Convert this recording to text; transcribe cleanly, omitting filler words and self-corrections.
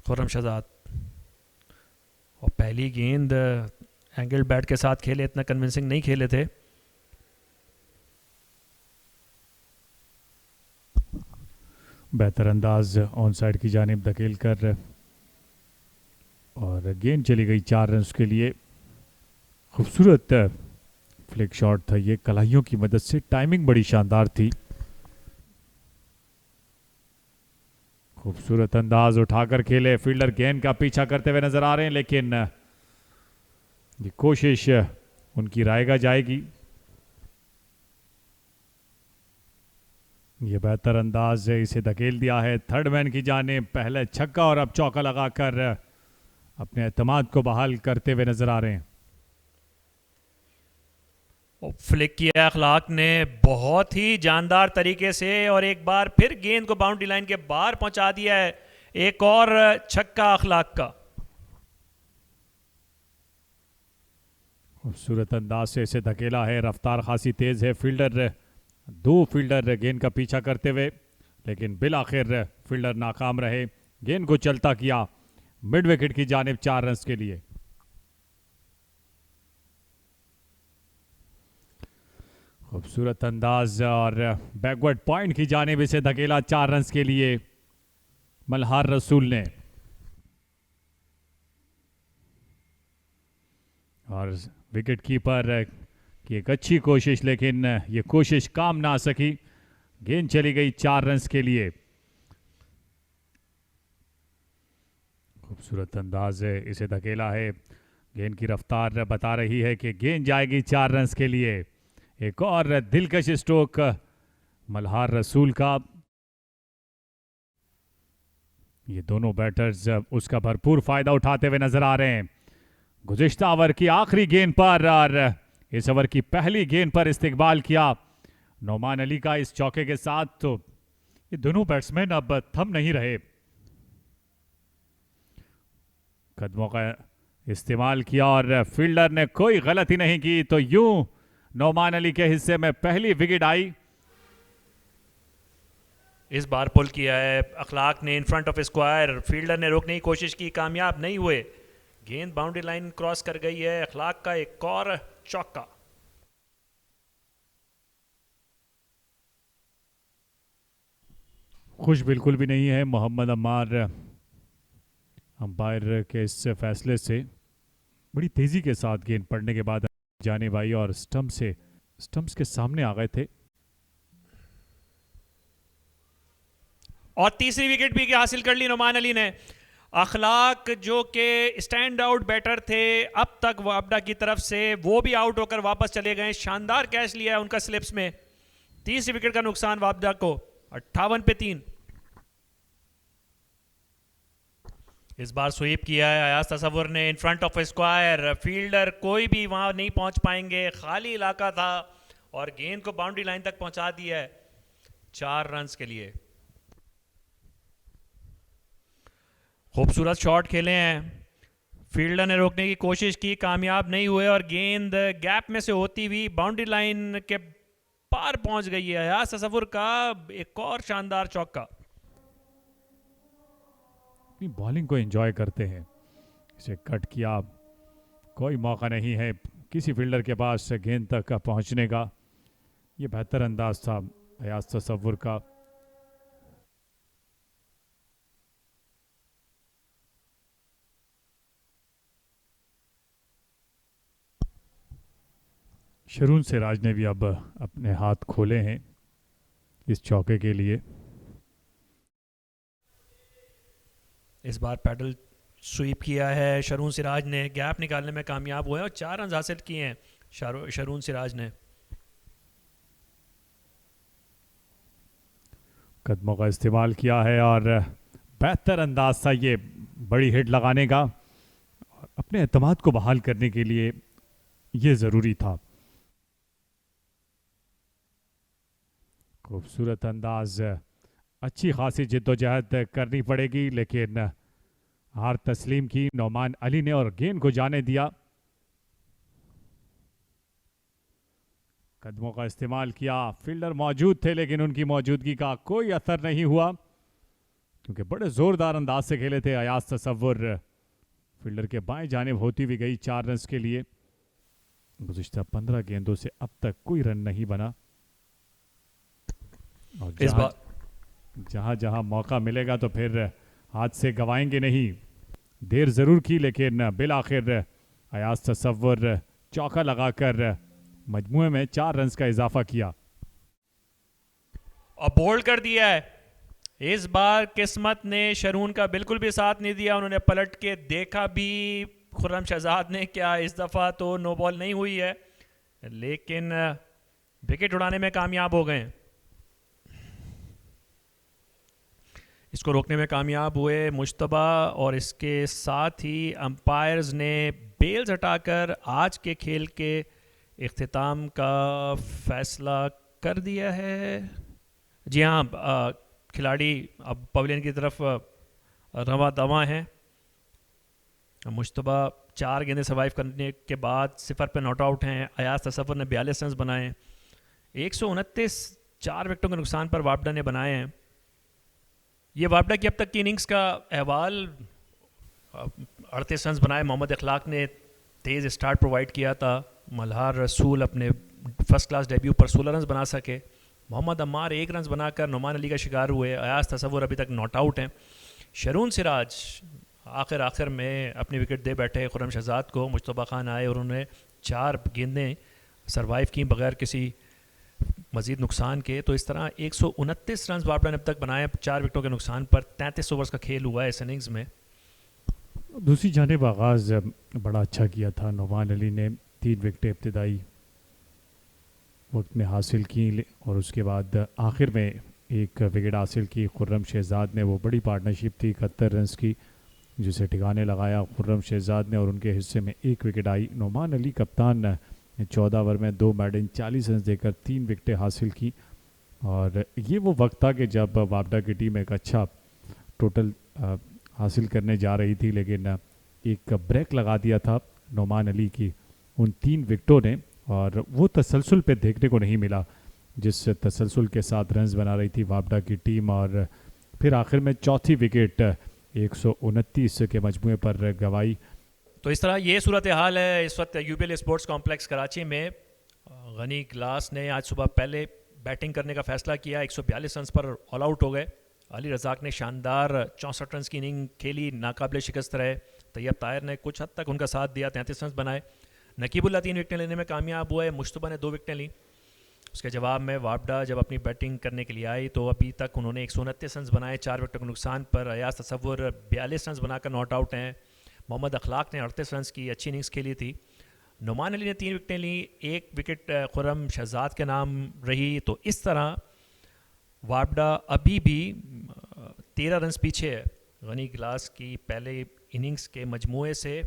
खुर्रम शहजाद। और पहली गेंद एंगल बैट के साथ खेले, इतना कन्विंसिंग नहीं खेले थे। बेहतर अंदाज ऑन साइड की जानिब धकेल कर और गेंद चली गई 4 रन के लिए। खूबसूरत फ्लिक शॉट था ये, कलाइयों की मदद से, टाइमिंग बड़ी शानदार थी। खूबसूरत अंदाज उठाकर खेले, फील्डर गेंद का पीछा करते हुए नजर आ रहे हैं, लेकिन ये कोशिश उनकी रायगा जाएगी। ये बेहतर अंदाज है, इसे धकेल दिया है थर्ड मैन की जाने। पहले छक्का और अब चौका लगाकर अपने एतमाद को बहाल करते हुए नजर आ रहे हैं। और फ्लिक किया अखलाक ने बहुत ही जानदार तरीके से, और एक बार फिर गेंद को बाउंड्री लाइन के बाहर पहुंचा दिया है। एक और छक्का अखलाक का। खूबसूरत अंदाज से इसे धकेला है, रफ्तार खासी तेज है। दो फील्डर गेंद का पीछा करते हुए, लेकिन बिल आखिर फील्डर नाकाम रहे। गेंद को चलता किया मिड विकेट की जानिब 4 रन के लिए। खूबसूरत अंदाज और बैकवर्ड पॉइंट की जानिब इसे धकेला 4 रन के लिए मल्हार रसूल ने। और विकेट कीपर की एक अच्छी कोशिश, लेकिन ये कोशिश काम ना आ सकी। गेंद चली गई 4 रन के लिए। खूबसूरत अंदाज है, इसे धकेला है। गेंद की रफ्तार बता रही है कि गेंद जाएगी 4 रन के लिए। एक और दिलकश स्ट्रोक मल्हार रसूल का। ये दोनों बैटर्स उसका भरपूर फायदा उठाते हुए नजर आ रहे हैं। गुज़िश्ता ओवर की आखिरी गेंद पर और इस ओवर की पहली गेंद पर इस्तिकबाल किया नोमान अली का इस चौके के साथ। तो ये दोनों बैट्समैन अब थम नहीं रहे, कदमों का इस्तेमाल किया और फील्डर ने कोई गलती नहीं की। तो यूं नोमान अली के हिस्से में पहली विकेट आई। इस बार पुल किया है अखलाक ने in front of square. Fielder ने रोकने की कोशिश की, कामयाब नहीं हुए। गेंद बाउंड्री लाइन क्रॉस कर गई है। अखलाक का एक और चौका। खुश बिल्कुल भी नहीं है मोहम्मद अम्मार अंपायर के इस फैसले से। बड़ी तेजी के साथ गेंद पड़ने के बाद जाने भाई और स्टंप्स के सामने आ गए थे। और तीसरी विकेट भी हासिल कर ली नोमान अली ने। अखलाक जो कि स्टैंड आउट बैटर थे अब तक वापडा की तरफ से, वो भी आउट होकर वापस चले गए। शानदार कैच लिया है उनका स्लिप्स में। तीसरी विकेट का नुकसान वापडा को, 58 पे 3। इस बार स्वीप किया है अयाज तसव्वुर ने in front of square. Fielder कोई भी वहां नहीं पहुंच पाएंगे, खाली इलाका था, और गेंद को बाउंड्री लाइन तक पहुंचा दिया है 4 रन के लिए। खूबसूरत शॉट खेले हैं। फील्डर ने रोकने की कोशिश की, कामयाब नहीं हुए, और गेंद गैप में से होती हुई बाउंड्री लाइन के पार पहुंच गई है। अयाज तसव्वुर का एक और शानदार चौका। अपनी बॉलिंग को एंजॉय करते हैं, इसे कट किया। कोई मौका नहीं है किसी फील्डर के पास गेंद तक पहुंचने का। ये बेहतर अंदाज था अयाज तसव्वुर का। शरून सिराज ने भी अब अपने हाथ खोले हैं इस चौके के लिए। इस बार पैडल स्वीप किया है शरून सिराज ने, गैप निकालने में कामयाब हुए और 4 रन हासिल किए हैं शरून सिराज ने। कदमों का इस्तेमाल किया है और बेहतर अंदाज था ये बड़ी हिट लगाने का। अपने एतमाद को बहाल करने के लिए ये ज़रूरी था। खूबसूरत अंदाज, अच्छी खासी जिद्दोजहद करनी पड़ेगी, लेकिन हार तस्लीम की नोमान अली ने और गेंद को जाने दिया। कदमों का इस्तेमाल किया, फील्डर मौजूद थे लेकिन उनकी मौजूदगी का कोई असर नहीं हुआ। क्योंकि बड़े ज़ोरदार अंदाज से खेले थे अयाज तसव्वुर। फील्डर के बाएं जानिब होती हुई गई 4 रन के लिए। गुज़िश्ता 15 गेंदों से अब तक कोई रन नहीं बना। और इस बार जहां जहां मौका मिलेगा तो फिर हाथ से गवाएंगे नहीं। देर ज़रूर की लेकिन बिल आखिर अयाज तसव्वुर चौका लगाकर मजमुए में 4 रन का इजाफा किया और बोल्ड कर दिया है। इस बार किस्मत ने शरून का बिल्कुल भी साथ नहीं दिया। उन्होंने पलट के देखा भी खुर्रम शहजाद ने क्या। इस दफ़ा तो नो बॉल नहीं हुई है लेकिन विकेट उड़ाने में कामयाब हो गए। इसको रोकने में कामयाब हुए मुश्तबा और इसके साथ ही अंपायर्स ने बेल्स हटाकर आज के खेल के इख्तिताम का फैसला कर दिया है। जी हाँ, खिलाड़ी अब पवेलियन की तरफ रवा दवा हैं। मुश्तबा 4 गेंदें सर्वाइव करने के बाद 0 पे नॉट आउट हैं। अयाज तसव्वुर ने 42 रन बनाए। 129 4 विकेटों के नुकसान पर वापडा ने बनाए हैं। ये वापडा की अब तक की इनिंग्स का अहवाल 38 रन बनाए। मोहम्मद अखलाक ने तेज़ स्टार्ट प्रोवाइड किया था। मल्हार रसूल अपने फर्स्ट क्लास डेब्यू पर 16 रन बना सके। मोहम्मद अम्मार 1 रन बनाकर नुमान अली का शिकार हुए। अयाज तसव्वुर अभी तक नॉट आउट हैं। शरून सिराज आखिर में अपनी विकेट दे बैठे खुर्रम शहजाद को। मुश्तबा खान आए और उन्होंने 4 गेंदें सरवाइव की बगैर किसी मज़ीद नुकसान के। तो इस तरह 129 रन वापडा ने अब तक बनाए 4 विकेटों के नुकसान पर। 33 ओवर्स का खेल हुआ है इस इनिंग्स में। दूसरी जानिब आगाज़ बड़ा अच्छा किया था। नुमान अली ने 3 विकेटें इब्तिदाई वक्त में हासिल की और उसके बाद आखिर में 1 विकेट हासिल की। खुर्रम शहजाद ने, वो बड़ी पार्टनरशिप थी 71 रन की, जिसे ठिकाने लगाया खुर्रम शहजाद ने और उनके हिस्से में 1 विकेट आई। नुमान अली कप्तान ने 14 ओवर में 2 मेडन 40 रन देकर 3 विकेटें हासिल की। और ये वो वक्त था कि जब वापडा की टीम एक अच्छा टोटल हासिल करने जा रही थी, लेकिन एक ब्रेक लगा दिया था नुमान अली की उन 3 विकेटों ने। और वो तसलसल पे देखने को नहीं मिला जिस तसलसल के साथ रन्स बना रही थी वापडा की टीम। और फिर आखिर में चौथी विकेट 129 के मजमुए पर गवाई। तो इस तरह ये सूरत हाल है इस वक्त यूपीएल स्पोर्ट्स कॉम्प्लेक्स कराची में। गनी ग्लास ने आज सुबह पहले बैटिंग करने का फैसला किया। 142 रन पर ऑल आउट हो गए। अली रज़ाक ने शानदार 64 रन की इनिंग खेली, नाकाबिले शिकस्त रहे। तैयब ताहिर ने कुछ हद तक उनका साथ दिया, 33 रन बनाए। नकीबुल्ला 3 विकेटें लेने में कामयाब हुए। मुश्तबा ने 2 विकेटें ली। उसके जवाब में वापडा जब अपनी बैटिंग करने के लिए आई तो अभी तक उन्होंने 129 रन बनाए 4 विकेटों के नुकसान पर। अयाज तसव्वुर 42 रन बनाकर नॉट आउट हैं। मोहम्मद अखलाक ने 38 रन की अच्छी इनिंग्स खेली थी। नुमान अली ने 3 विकेटें ली, 1 विकेट खुर्रम शहजाद के नाम रही। तो इस तरह वापडा अभी भी 13 रन पीछे है गनी ग्लास की पहले इनिंग्स के मजमूए से।